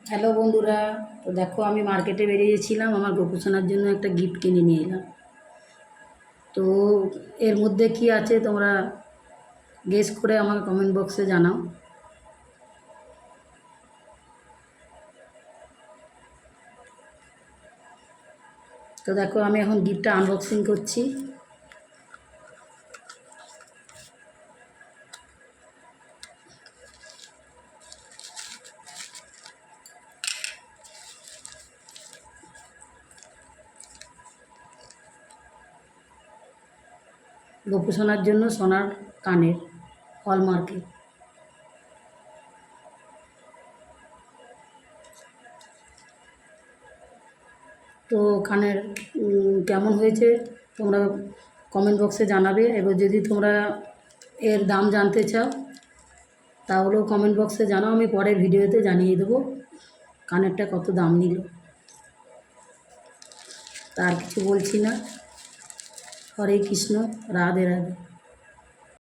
Hello বন্ধুরা, তো দেখো আমি মার্কেটে বেরিয়েছিলাম আমার গোপুসোনার জন্য একটা গিফট কিনে নিয়ে এলাম। তো এর মধ্যে কি আছে তোমরা গেস করে আমাকে কমেন্ট বক্সে জানাও। তো দেখো আমি এখন গিফটটা আনবক্সিং করছি। গোপুসোনার জন্য সোনার কানের হলমার্কের। তো কানের কেমন হয়েছে তোমরা কমেন্ট বক্সে জানাবে। এবার যদি তোমরা এর দাম জানতে চাও তাহলেও কমেন্ট বক্সে জানাও, আমি পরের ভিডিওতে জানিয়ে দেবো কানেরটা কত দাম নিল। তার কিছু বলছি না। হরে কৃষ্ণ, রাধে রাধে।